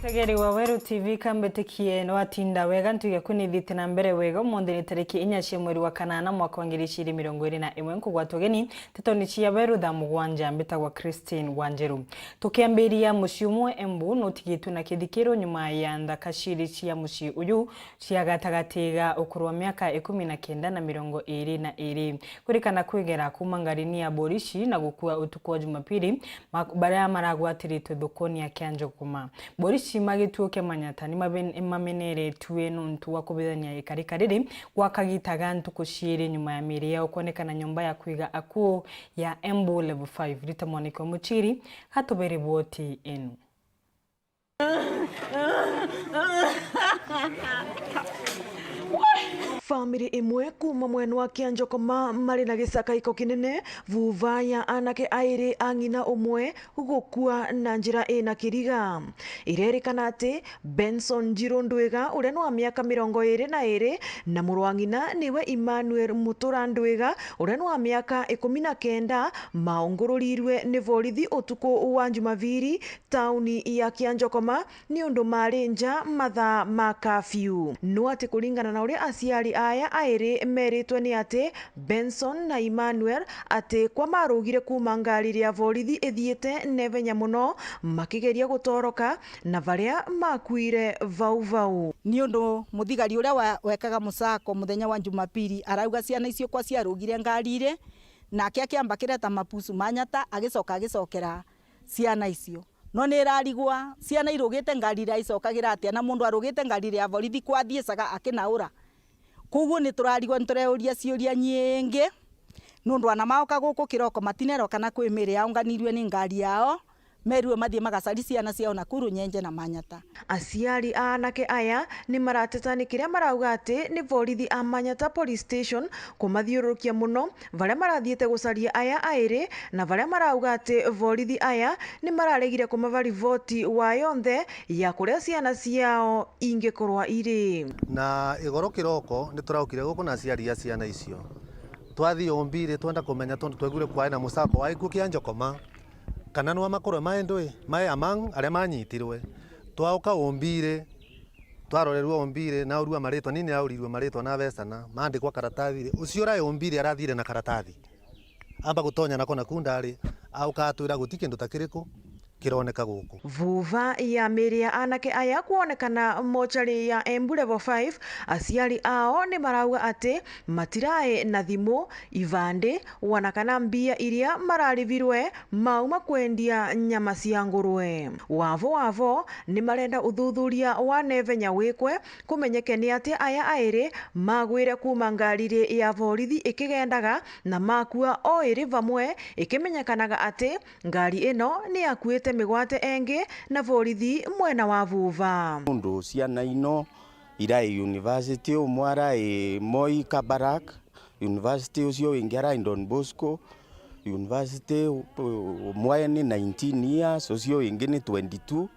Tegeri wa Weru TV kambetikie no atinda wega ntuge kunithite na mbere wega umunthi ni tariki 4 mweri wa kanana mwaka wa 2021 nkugwatugeni Nteto ni cia Weru Thaa Mugwanja mbitagwa Christine Wanjeru tukiambiria muciumwe Embu no tigitu na kithikiro nyuma ya ndaka ciri cia muci uyu cia gatagatiga ukurwa miaka 19 na 22 kurikana kwigera kuma ngarini ya Borishi na gukua utuku wa Jumapili baria maragwatiritwe thukoni ya Kianjokoma Borishi magituoke manyata ni mamenere tuwe nuntu wa kubithania ikarikariri gwakagitaga ntuku ciri nyuma ya miri ya ukonekana nyumba ya kwiga akuo ya Embu level 5 ritamoniko muchiri hatubere boti enu Family imwe kuma mwenu wa Kianjokoma mari na gisaka iko kinene vuva ya anake airi angina umwe gukua na njira ina kiriga irerikana ati Benson Jirondwega uria wa miaka 22 na murwangina niwe Emmanuel Muturandwega uria wa miaka 19 maungururirwe ni borithi utuku wa Jumapili tauni ya Kianjokoma ni undu marinja mathaa ma curfew no ati kulingana na uria aciari aya airi meritwe ni ati Benson na Emmanuel ati kwa marugire kuma ngari ria borithi ithiete nevenya muno makigeria gutoroka na varia makuire vau ni undu muthigari uria wekaga musako muthenya wa Jumapili arauga ciana icio kwa ciarugire ngari ire nake akiamba kireta mapusu manyata agicokera ciana icio no ni rarigwa ciana irugite ngari ira icokagira atia na mundu arugite ngari ria borithi kwathiecaga akinaura kuguo ni turarigwa ntureuria ciuria nyingi nundu ana maoka guku kiroko matinero kana kwimire yaunganirwe ni ngari yao merwe mathie magacari ciana ciao na kuru nyenje na manyata aciari anake aya ni marateta ni kiria marauga ati ni borithi a Manyata police station kumathiurukia muno varia marathiete gucaria aya airi na varia marauga ati borithi aya ni mararegire kumavari voti wa yonthe ya kuria ciana ciao ingikorwa iri na igoro kiroko ni turaukire guku na aciari a ciana icio twathi ombire twenda kumenya tondu twegure kwa na musako wa ikuo Kianjokoma kana no makoro maendwe mae amang aria manyitirwe twauka ombire twarorerwa ombire na urua maritwa nini aurirwe maritwa na vesana mandikwa karatathi ucio ra ombire arathire na karatathi amba gutonya nako na kundari auka atwira gutikindu takiriku kironeka guku vuva ya miri ya anake aya kuonekana mochari ya Embu level 5 aciari ao ni marauga ati matirae na thimu ivande wanakana mbia iria mararivirwe mauma kwendia nyama cia ngurwe wavo ni marenda uthuthuria wa nevenya wikwe kumenyeke ni ati aya airi magwire kuma ngari ya borithi ikigendaga na makua o iri vamwe ikimenyekanaga ati ngari ino ni yakuite migwate engi na borithi mwena wa vuva mundu ciana ino irai university umwara Moi Kabarak university ucio ingera Don Bosco university umwaya ni 19 years ucio ingi ni 22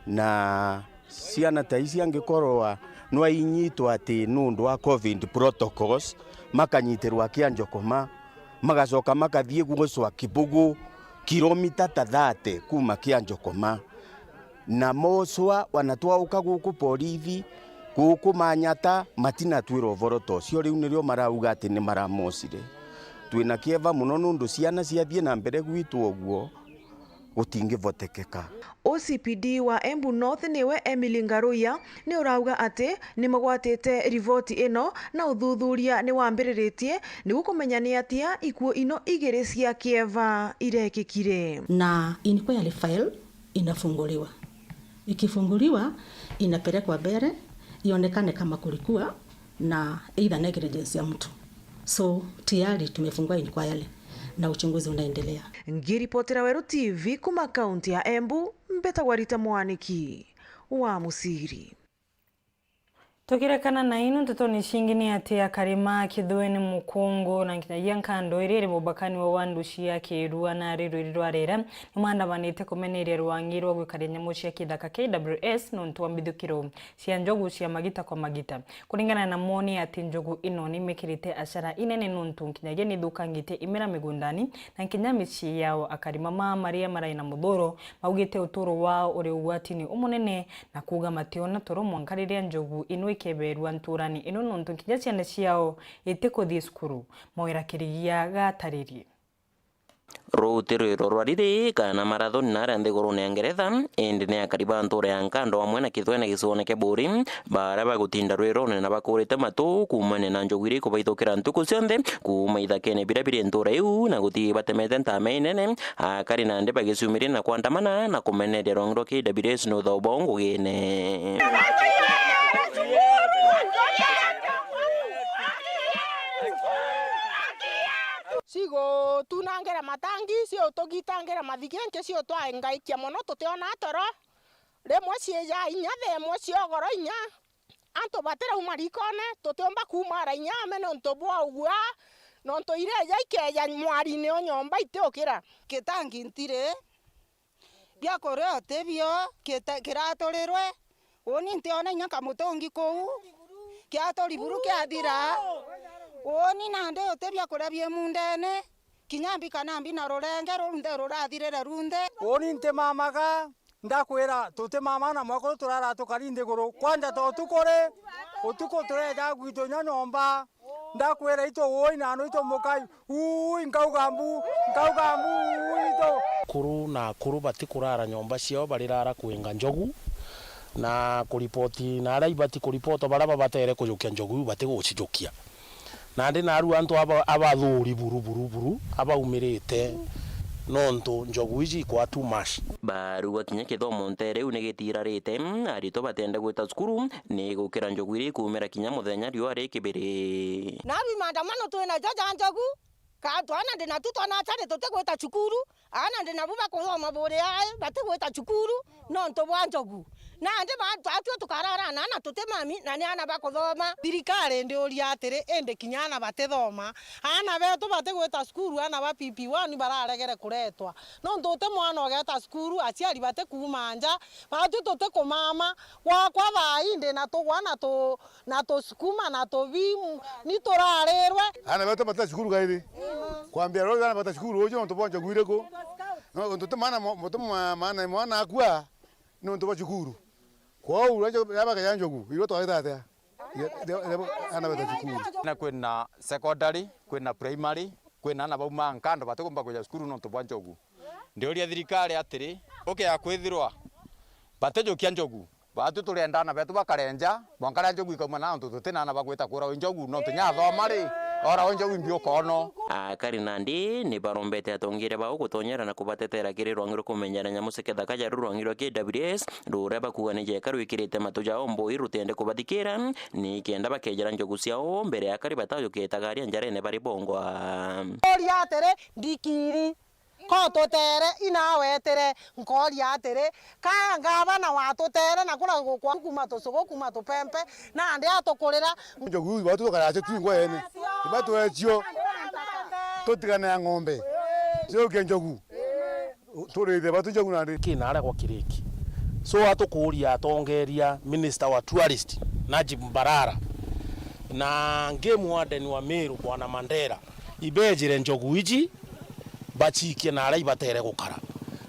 na ciana taisi angikorwa no inyitwa ati nundu wa COVID protocols makanyitirwa Kianjokoma magacoka makathie gucwa Kibugu kilomita 30 kuma Kianjokoma na moswa wanatwauka guku borithi guku Manyata matina twiro voroto cio riu nirio marauga ati ni maramosire twina kieva muno nundu ciana ciathie na mbere gwitu oguo gutingivotekeka OCPD wa Embu North niwe Emily Ngaruya ni urauga ati ni magwatite rivoti ino na uthuthuria ni wambiriritie ni gukumenya ni atia ikuo ino igiri cia kieva irekikire na inquiry file inafunguliwa ikifunguliwa inapelekwa mbele ionekane kama kulikuwa na either negligence ya mtu so tayari tumefungua inquiry na uchunguzi unaendelea. Ngiripotera Weru TV kuma kaunti ya Embu mbetagwa Rita Mwaniki wa Musiri. Tukirekana na ino Nteto ni shingini ati ya karima kidhueni mukungu na nkinyagia nkando iri mubakani wa wandushi ya kirua na riru arera ni maandamanite kumeneria ruangiro wa gwikaria nyamu cia kithaka KWS nontu wa mbithukiro cia njogu cia magita kwa magita kuringana na moni ati njogu ino ni mekirite ashara inene nontu nkinyagia ni thukangite imera migundani na nkinya mici yao akarima maria maraina muthuro maugite uturo wao uri ugwatini umunene na kuga mationa toro mwankariria njogu ino keberwa nturani ino nontu nkinya ciana ciao ite kuthii cukuru mawira kirigia gataririe Rutiri rorwarire kana marathon nara nthigurune ya Ngeretha indi ni akariba ntura ya nkando amwe na kithwene gicone ke buri bara bagutinda rwirone na bakurite matu kumane na njogwiri kubaithukira ntuku cionthe kuma ithakene birabiri ntura iu na guthii batemete ntame inene akari na ndi bagicumire na kwandamana na kumeneria rongro KWS no thobongo gine sigo tunangera matangi sio togitangera mathigenke sio twangaikia mono tutiona toro remwe cia inya themwe ciogoro inya anto batera umarikone tutomba kumara inya meno ntobwa ugwa nonto ire yaikeya mwari ne onyomba iteokira kitangi ntire bia korote bio kiratorerwe oni ntiona inya kamutongi kou kiatori buru kiathira oni nande otebya kurabye mundene kinyambi kanambi na rurenge runde rurathirera runde oni nte mamaga ndakwira tute mama na mwako turara tukarinde guru kwanja to tukore utuko tureja gwito nyanomba ndakwira ito woi nano ito mokai ngaugambu ito kuru na kuru batikurara nyomba ciao barirara kuinga njogu na kuripoti na ara ibati kuripoto baraba batere kujukia njogu batigucijukia na ndi naru antu abathuri buru abaumirite nontu njogu ici kwa too much baru kinya kithomo ntere une gitirarite arito batenda gwita cukuru ni gukira njogu iri kumera kinya muthenya riwa ri kibiri nabi maandamano twina jaja njogu ka twana ndina tutona chane tutegwita cukuru ana ndina buba kuthoma buri ai bategwita cukuru nontu bwa njogu na ande batatu tukarara na tutemami na ni ana bakuthoma thirikari ndiuria atiri ende kinyana batethoma ana betu bategwita cukuru ana ba PP1 bararegere kuretwa no ntote mwana ogeta cukuru aciari bate kumanja batu tote kumama kwa bainde na tugwana na to sukuma na to vimu ni torarerwe ana betu bata cukuru gaidi kwambia roho ana bata cukuru ojo nto bonja gwireko no ntote mana akua no nto ba cukuru kwa uraje yaba kayanjogu iro to ita ana bata cukuru na kwena secondary kwena primary kwena na bauma nkando batikumba kuja cukuru no to bwanjogu ndioria thirikari atiri ya kwithirwa batejokia njogu batu turendana betu bakarenja mwankara njogu ikoma na ntu tutina na bagwita kura njogu no tunyathoma ri ora njogu mbio kono akari nandi ni barombete atongire bao gutonyera na kubatetera kiri rwangiro kumenyera nyamu cikethaka ja rwangiro KWS rureba kuganije karwikirite matuja ombo irutende kubathikira ni kenda bakejera njogu ciao mbere ya kari batayo ketagaria njarene bari bongwa oria atere ndikiri ko totere inawetere nkori atere ka ngaba na watotere na kula gukwa kuma tosogo kuma topempe na ndi atokorera njogu batu karache twingwa ene batu ecio totigana ya ng'ombe sio kenjogu turide batu njogu nandi kinara kwa kiriki so atukuria atongeria minister wa tourist Najib Mbarara na game warden wa Meru bwana Mandera ibejire njogu iji bachikie na ara ibatere gukara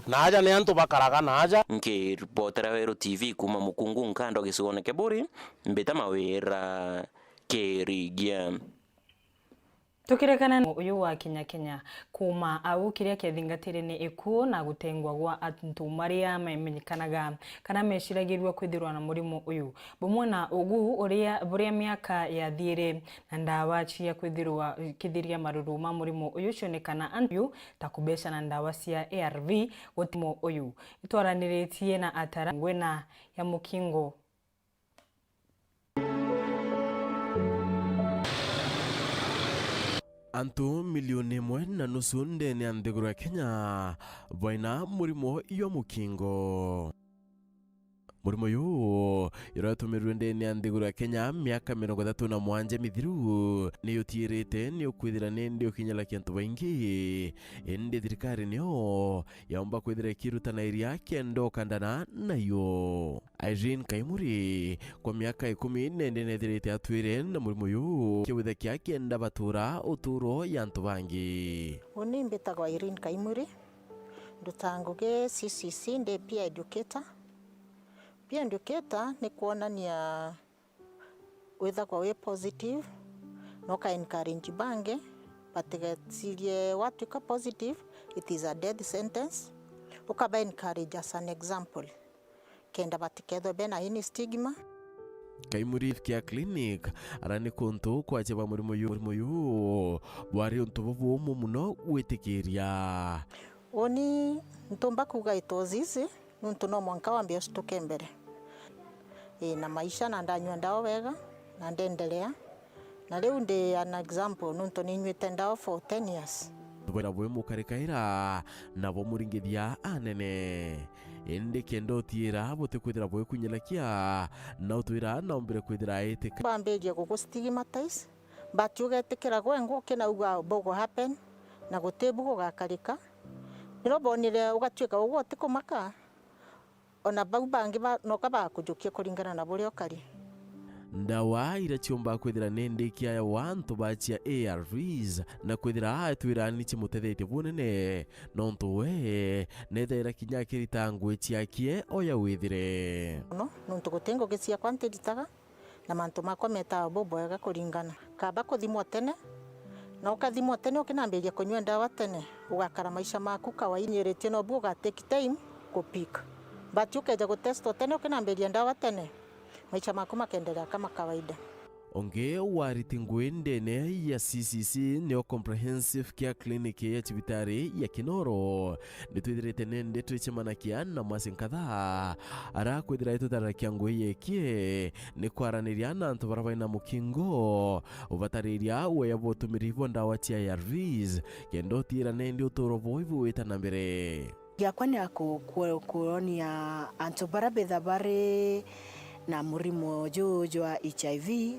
naja ne antu bakaraga naja nkiripotera Weru TV kuma mukungu nkando gicone ke buri mbita mawira kerigia tukirekana uyu wa Kenya kuma au kiria kethingatire ni ikuo na gutengwa gwa antu maria memenyekanaga kana meciragirwa kwithirwa na murimu uyu bumwe na ugu uria miaka ya thire na ndawa cia kwithirwa kithiria maruru ma murimu uyu cionekana antu ta kubeca na ndawa cia ARV gutimo uyu itwaraniritie na atara ngwena ya mukingo Antu milioni mwe na nusu ndene anthiguru ya Kenya vaina murimo iyo mukingo Murimo yu iratumirwe ndene Nthiguru ya Kenya miaka 37 mithiru ni utirite ni ukwithira nindi ukinyala kintu baingi indi thirikari nio yaomba kwithira kirutana iria kendo kandana nayo. Irene Kaimuri kwa miaka 10 nende nethirite atwire na murimo yu kiwitha kia kenda batura uturo ya ntu bangi. Uni mbitagwa Irene Kaimuri ndutanguge CCC ndi peer educator. Peer educator ni kuonania withagwa we positive no ka encourage bange batigetirie watuika positive it is a death sentence ukaba encourage as an example kenda batikethwe bena ini stigma. Kaimuri kia clinic arani kuntu kwacheba murimo yu bwari untu bubu muno witikiria. Oni ntumba kuga itozizi nuntu no mwanka wambia stuke mbere na maisha na ndanywa ndawa wega na ndendelea na leo ndi an example nuntu ninywite ndawa for 10 years. Bwera bwe mukarikaira nabo muringithia anene indi kendo tira bote kwithira bwe kunyelakia na utwira na ombere kwithira etika bambeje gugu stigmatize but ugetikira gwengo kina uga bogo happen na gutebu gugakarika nirobonire ugatwika ugo tikumaka ona bau bangi no kaba kujukia kuringana na buri okari. Ndawa irachiomba kwithira nende kia ya wantu bachia ARVs na kwithira atwira ni chimutethete bunene nontu we nethera kinya kiritangwe chiakie oya withire no nontu gutengo gisia kwanteditaga na mantu makometa bobo yaga kuringana kaba kuthimwo tene na ukathimwo tene ukinambiria kunywa ndawa tene ugakara maisha maku kawainyeretie no buga take time kupika but ukeja gutesto tene ukinambiria ndawa tene maisha maku makendelea kama kawaida. Onge wariti ngwendene ya CCC neo comprehensive care clinic ya chibitari ya Kinoro nitwithirite nende twichemanakia na masinkatha ara kwithira itutarakia ngwe yekie ni kwaraniria na antu barabaina mukingo ubatariria weya botumirivo ndawa cia ARVs kendo tira nende utoro boivu witana mbere yakwa ni kuonia antu barabetha bare na murimo jojo wa HIV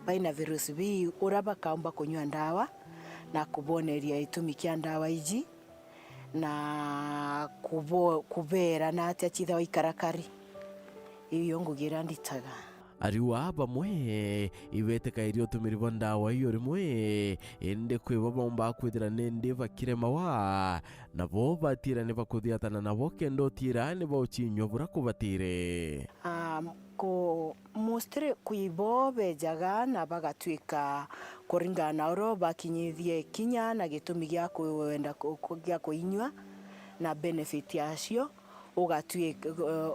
baina virusi bi uraba kaomba kunywa ndawa na kuboneria itumikia ndawa iji na kubera na atia chitha ikarakari iyo ngugira nditaga ariwa bamwe ibeteka irio tumirivo ndawa iyo rimwe ende kwiba bomba kwithira nende bakirema wa nabo batira ne bakuthiatana nabo kendo tira ne bauchinywa bura kubatire ko mostre kuibo bejaga na bagatwika kuringana oro bakinyithie kinya na gitumi gya kuenda gya kuinywa na benefit yacio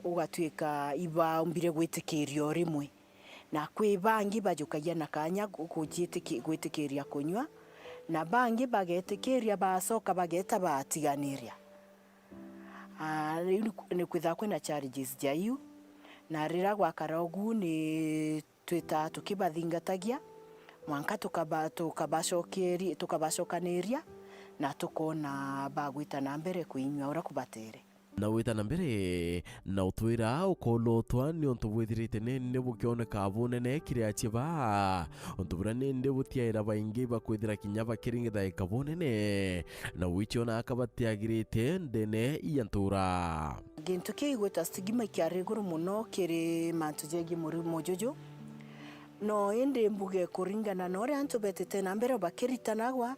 ugatwika iba umbire gwitikirio rimwe na kwi bangi bajukagia na kanya gwitikiria kunywa na bangi bagetikiria basoka bageta batiganiria ni kwitha kwina challenges jaiu na rira gwakara ugu ni twita tukibathingatagia mwanka tukabacokaniria na tukona bagwita na mbere kuinywa ura kubatere na wita na mbere na utwira ukolotwa ni onto bwithirite nende bukioneka bunene kiria chiba onto bura nende butiaira baingi bakwithira kinya bakiringitha ikabunene na wichona akabatiagirite ndene iyantura gintu kiigweta stigma kiariguru muno kiri mantu jegi murimo jojo no ende mbuge kuringana nore antu betete na mbere bakiritanagwa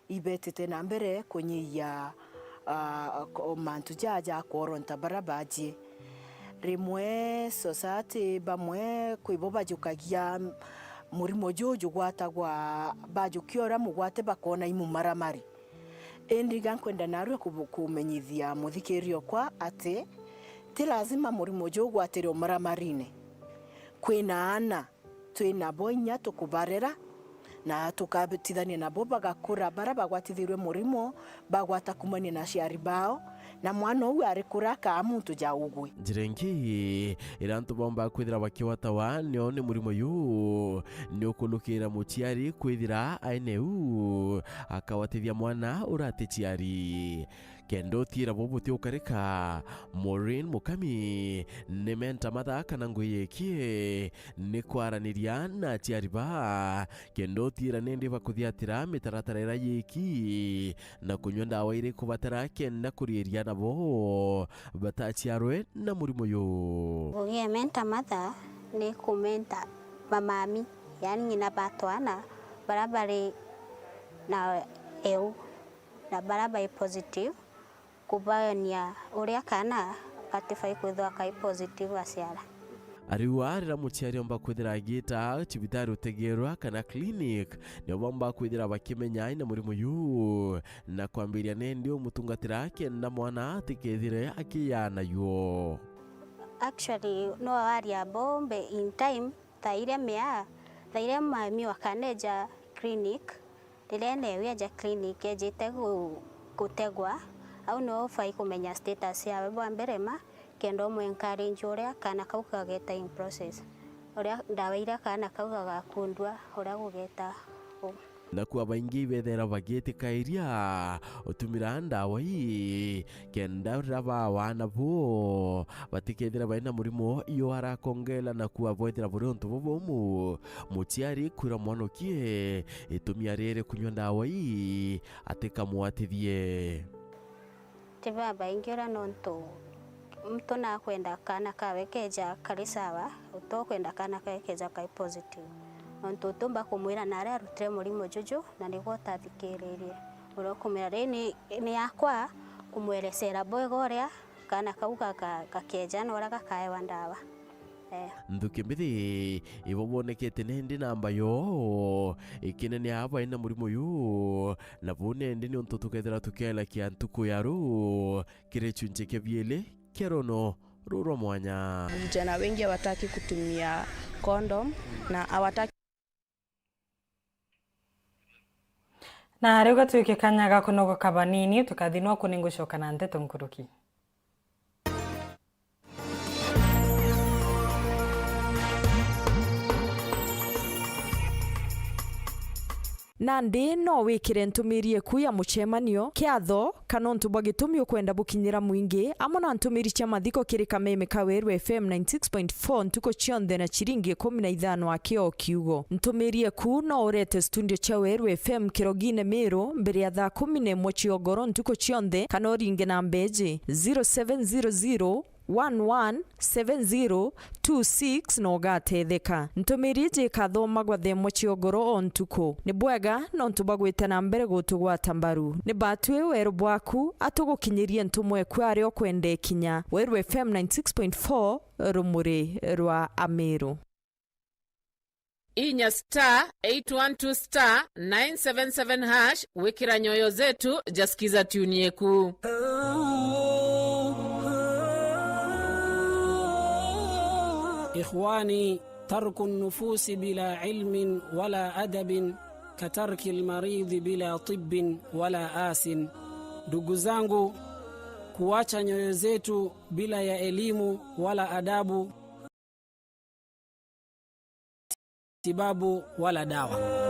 ibetete na mbere kunyia mantu jaja koronta barabaji rimwe society bamwe kwibo bajukagia murimo jojo gwatagwa bajukiora mugwate bakona imumaramari endi gankwenda narwe kumenyithia muthikirio kwa ati ti lazima murimo jojo gwatire umaramarine kwina ana twina boinya tukubarera na tukabitithania nabo bagakura bara bagwatithirwe murimo bagwata kumania na ciari bao na mwana uyu arikura ka muntu jaugwe jirengi irantu bomba kwithira bakiwatawa nio ni murimo yu ni ukulukira muciari kwithira aine u akawatithia mwana urate ciari kendo tira bobuti ukarika Maureen Mukami nementa mathaka na nguyekie ni kwaraniria na tiariba kendo tira nende bakuthiatira mitaratara yiki na kunywa ndawa iri kubatara kenda kurieria nabo batachiarwe na murimo yo menta matha ni kumenta mamami yani ngina batwana barabari na eu na barabara positive kubania uria kana atifai kwithwa kai positive asiara ariwarira muciari omba kwithira gita cibitari utegerwa kana clinic ni bomba kwithira bakimenya ina murimo yu na kwambiria nendi umutungatira ake na mwana atikethire akiyana yo actually no aria bombe in time taire mami wakaneja clinic rirene wiaja clinic ejite gutegwa au no fai kumenya status ya bwa mbere ma kendo mu encourage uria kana kauka geta in process uria ndawa ira kana kauka gakundwa uria gugeta na kwa baingi bethera bagete kairia utumira ndawa ii kenda raba wana bo batikethira baina murimo iyo arakongela na kuwa boethera buruntu bobomu muciari kwira mwanokie itumia rere kunywa ndawa ii atika muatithie tiba baingi ura nonto mtu na kwenda kana kawekeja karisawa utokwenda kana kawekeja kai positive nonto tumba kumwira na ara rutire murimo juju na nigo tathikiririe urokumira ni yakwa kumweresera boegoria kana kauga kakeja nora gakaewa ndawa ndukimbithi ibobonekete nendi namba yo ikinene aba ina murimo yu na bone ndi ni onto tukethera tukela kia ntuku yaru kirechunche kebiele kerono ruro mwanya. Vijana wengi hawataki kutumia condom na hawataki na rĩu gatuĩke kanya ga kũnogoka banini tukathinwo kũningũcoka na Nteto Nkuruki. Nandi no wikire ntumirie ku ya mucemanio kiatho kana ntubwa gitumio kwenda bukinyira mwingi amo na ntumiri cia mathiko kiri kameme ka Weru FM 96.4 ntuko cionthe na chiringi 15 akio kiugo ntumirie ku no urete studio cia Weru FM kirogine Meru mbere ya thaa 11 ciogoro ntuko cionthe kana uringe na mbeji 0700 117026 no gatetheka ntumirije kathoma gwa themo ciogoro ontuko ni bwega no ntubagwite na mbere gutugwata mbaru ni batwe Weru bwaku atugukinyirie ntumwe kwari okwende kinya Weru FM 96.4 rumuri rwa Ameru inya *812*977# wikira nyoyo zetu jasikiza tuni yeku إخواني ترك النفوس بلا علم ولا أدب كترك المريض بلا طب ولا آس. Ndugu zangu, kuacha nyoyo zetu bila ya elimu wala adabu, tibabu wala dawa.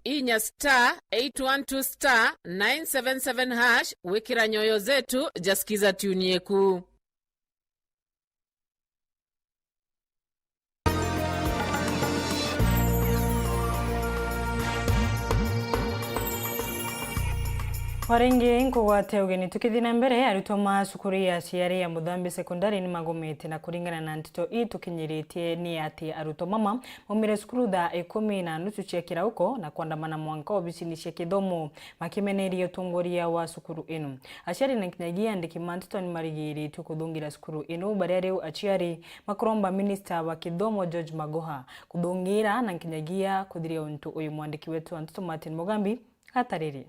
inya *812*977# wikira nyoyo zetu jasikiza tuni yeku Warengi nkugwate ugeni tukithina mbere arutwo ma cukuru ya ciari ya Muthambi secondary ni magomete na kuringana na Nteto tukinyiritie ni ati arutwo mama maumire cukuru thaa 10:30 cia kirauko na kwandamana mwanka obicini cia kithomo makimeneria utongoria wa cukuru ino aciari na kinyagia ndikima Nteto ni marigiri tukuthungira cukuru ino bari riu aciari makromba minister wa kithomo George Magoha kuthungira na kinyagia kuthiria untu uyu mwandiki wetu Nteto Martin Mugambi ataririe.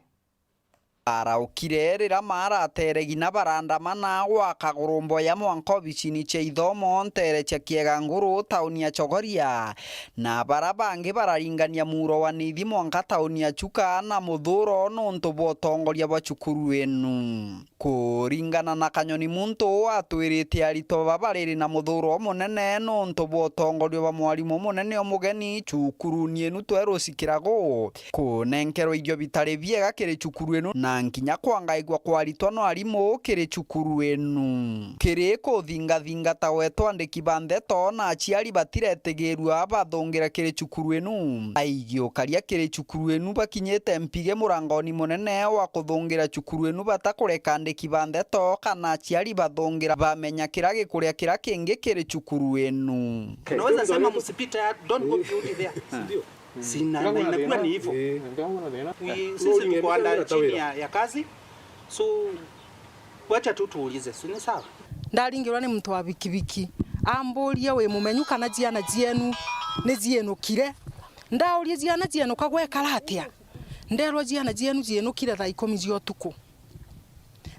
araukire rira marateregi na barandamana gwa kagurumbo ya mwanko bicini cia ithomo ntere cia Kiega Nguru tauni ya Chogoria na barabangi bararingania muro wa nithi mwanka tauni ya Chuka na Muthuro nuntu botongoria bwa cukuru enu kuringana na Kanyoni muntu atwirite arito babariri na Muthuro munene nuntu botongoria bwa mwarimu munene omugeni cukuru ni enu twerusikirago kunenkerwo irio bitari biega kiri cukuru enu na nkinya kwangaigwa kwaritwa no arimu kiri cukuru enu kiri kuthingathinga ta wetwa ndiki Nteto na aciari batiretegirwa bathongira kiri cukuru enu aigio karia kiri cukuru enu bakinyete mpige murangoni munene wa kuthongira cukuru enu batakureka ndiki Nteto kana aciari bathongira bamenya kira gikuria kira kingi kiri cukuru enu. Naweza sema msipite, don't go beauty there. Ndio. Sina na inakuwa ni hivyo. Sisi tuko ndani chini ya kazi. So wacha tu tuulize, si ni sawa? Ndaringirwa ni mtu wa bikibiki. Amburia we mumenyu kana ciana cienu ni cienukire. Ndauria ciana cienu kagwe karatia. Nderwa ciana cienu cienukire thaa 10 cia utuku.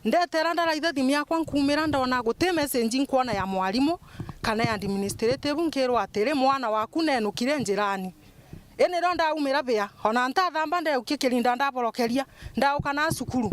Ndetera ndaraitha thimu yakwa nkumira ndona guti message nkuona ya mwarimu kana ya administrative nkirwa atiri mwana waku nenukire njirani. Ene ronda umira bia ona ntathamba ndeukie kirinda ndaborokeria ndauka na cukuru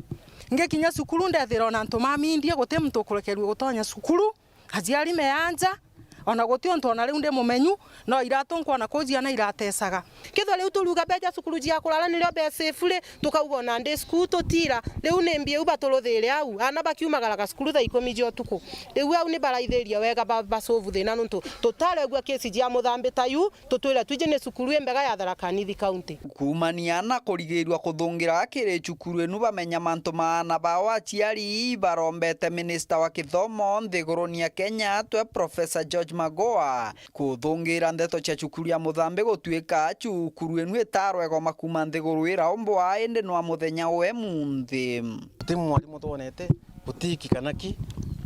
ngekinya cukuru ndethira ona ntumami ndie guti mtu kurekerwa gutonya cukuru aciari meanja ona guti onto ona riu ndi mumenyu no iratu nkona kujia na iratesaga kitho riu turuga beja cukuru cia kurara nirio be safely tukauga ona ndi school tutira riu ni mbie uba turuthire au ana bakiumagara cukuru thaa 10 cia utuku riu au ni baraithiria wega basovu thina nuntu tutaregua kesi cia muthambi tayu tutwira tuje ni cukuru embega ya Tharaka Nithi county kumania na kurigirwa kuthungira kiri cukuru enu bamenya mantu maana bawa aciari barombete minister wa kithomo nthiguruni ya Kenya twe Professor George Magoa kuthungira ndeto cia cukuru ya muthambi gutuika cukuru enu itarwego makuma nthiguru ira ombwa ende no muthenya we munthi timu mwalimu tuonete butiki kanaki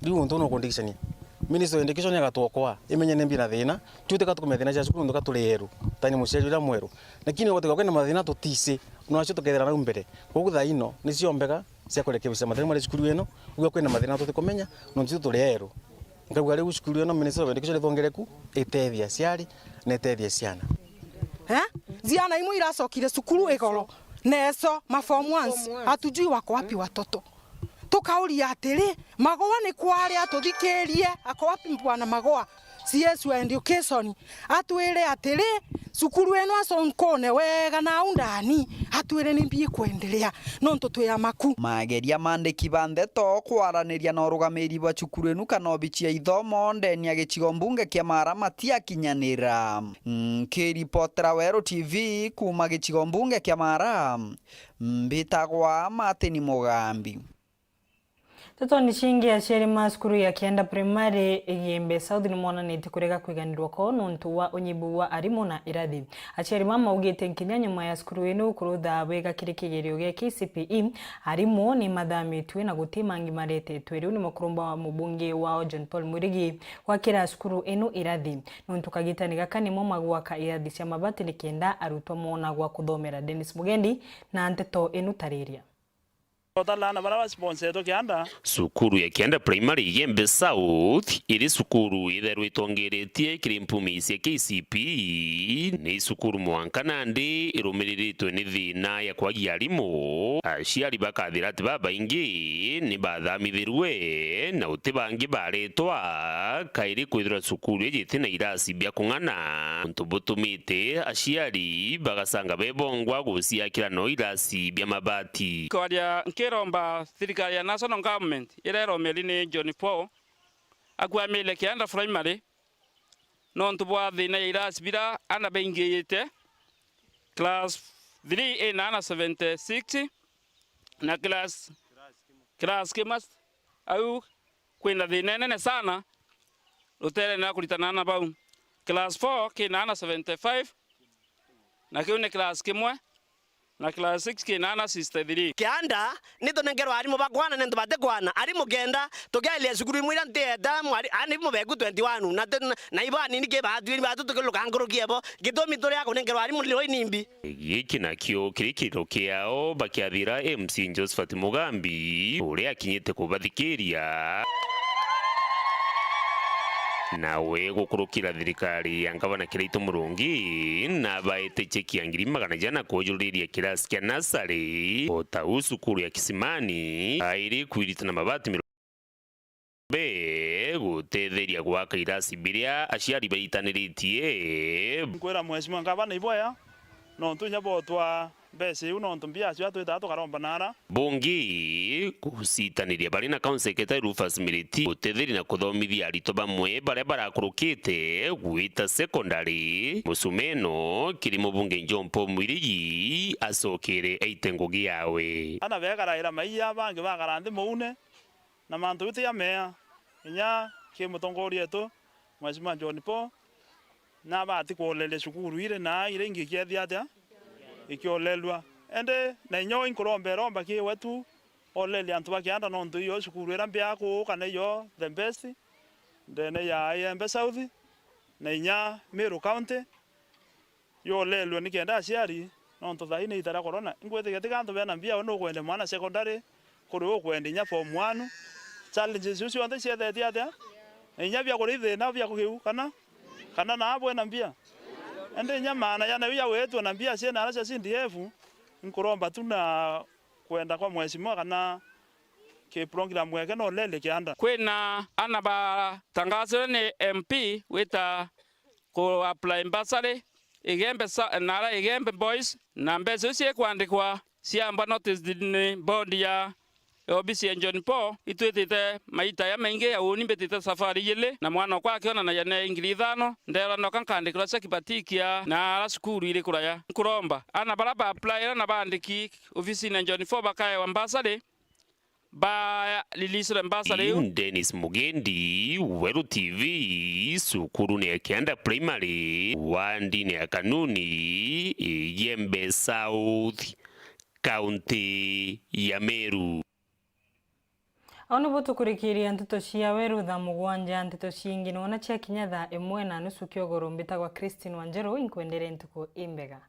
riu ntono kondikishania minister indication yagatwokwa imenye nembi na thina tuteka tukumethina cia cukuru ndoka tuliheru tani muceri ura mweru lakini goteka kwena mathina tutise no acio tukethera na mbere kogu tha ino ni ciombega cia kurekebisha mathina mari cukuru eno uga kwena mathina tutikumenya no ntu tuliheru ngabwa riu cukuru eno minister indication thongereku itethia ciari na itethia ciana ziana imwe iracokire cukuru igoro neso maform 1 hatujui wako wapi watoto tukauria atiri Magoa ni kwari atuthikirie ako wapi bwana Magoa CS wa education atwire atiri cukuru eno asonkone wega na undani atwire ni mbie kuendelea no ntutwira maku mageria mandiki Nteto kwaraniria na urugamiri wa cukuru enu kana bicia ithomo ndeni ya gicigo mbunge kia Mara matiakinyanira kiripotera Weru TV kuma gicigo mbunge kia Mara mbitagwa Martin Mugambi. Toto ni shingi ya sheri maskuru ya kienda primary yembe South ni mwana niti kurega kwiganirwa ko nuntu wa unyibu wa arimu na irathi. Acheri mama ugete nkinya nyuma ya skuru enu kurutha wega kiri kigerio gya KCPE arimu ni mathami twe na gutimangi marete tweri ni mukurumba wa mubunge wa John Paul Murigi wa kira skuru enu irathi. Nuntu kagitani gakani moma gwaka irathi cia mabati ni kienda arutwa mona gwa kuthomera Dennis Mugendi na Nteto enu tariria. Sukuru ya kianda primary yembe South iri sukuru itheru itongeretie kirimpumi cia KCP ni sukuru mwanka nandi irumiriritwe ni thina ya kwagia arimu aciari bakathira ati babaingi ni bathamithirwe na utibangi baretwa kairi kwithira sukuru ijite na irasi bia kung'ana ntu butumite aciari bagasanga bebongwa guciakira no irasi bia mabati kwaria kiromba thirikari ya national government irero melini John Paul akwa mele kianda primary no ntubwa thina irasi bira ana bengiyete class 3 na 76 na class kemas au kwenda thina nene sana utere na kulitana na bau class 4 kina 75 na kiune class kimwe na class 6 kinana sister 3 kianda nitonengerwa arimu bakwana nento batekwana arimu kenda togelia sukuru imwira nteda mwari ani mu begu 21 na ibani nike batwiri batutukeluka ngoro kiebo gitomi tore yako nengerwa arimu lilo inimbi giki nakio kirikiro kiao bakiathira MC Josephat Mugambi uria akinyite kubathikiria nawe gukurukira thirikari ya ngavana Kiraitu Murungi na baite cheki ya 100 kujuriria kirasi kia nasari ota cukuru ya Kisimani airi kwirita na mabati be gutetheria gwaka irasi biria aciari baitaniritie nkwira mheshimiwa ngavana iboya no tunya botwa bese uno ntumbia cio twita tukaromba nara bungi kusitaniria bari na county secretary Rufus Miriti gutetheria na kuthomithia arito bamwe baria barakurukite gwita secondary musumeno kirimo bunge John Paul Mwirigi acokere aite ngugi yawe ana begaraira maiya bangi bagarande muune na mantu uti ya mea inya kimutongoria tu mheshimiwa John Paul na bati kuolele cukuru ile na ile ngikiathia atia ikiolelwa ende na inyo inkuromba ki wetu olele antu bakianda no ntu yo cukuru era mbia ku kana yo the best ndene ya Embe South na inya Meru County yo lelwe nikienda aciari no ntu thaini itara corona ingwete getikantu bena mbia no kwende mwana secondary kuri ukwende nya form 1 challenges ucio nthe ciethete atia inya bia kurithi na bia kugiu kana na abwe na mbia ende nyamana yana wiya wetu na mbia ciena aracha CDF nkuromba tu na kwenda kwa mheshimiwa kana ke program yake no lele kianda kwena ana ba tangazo ni MP wita ko apply mbasare igembe nara igembe boys na mbezo cie kwandikwa ciamba notice ni board ya obisi ya John Paul itwetete maita ya maingi ya uni betete safari yele na mwana kwa akiona na yana ingili 5 ndera no kankandikira cia kibatikia na ala skuru ile kuraya nkuromba ana baraba apply na bandiki ofisi na John Paul bakaye ambassador ba lilisire ambassador Dennis Mugendi Weru TV cukuru ni akianda primary wandi ni kanuni Embe South County ya Meru. Ono boto kurikiria Nteto cia Weru Thaa Mugwanja Nteto ciingi nona cia kinya 1:30 kiogoro mbitagwa Christine Wanjeru inkwendere ntuko imbega.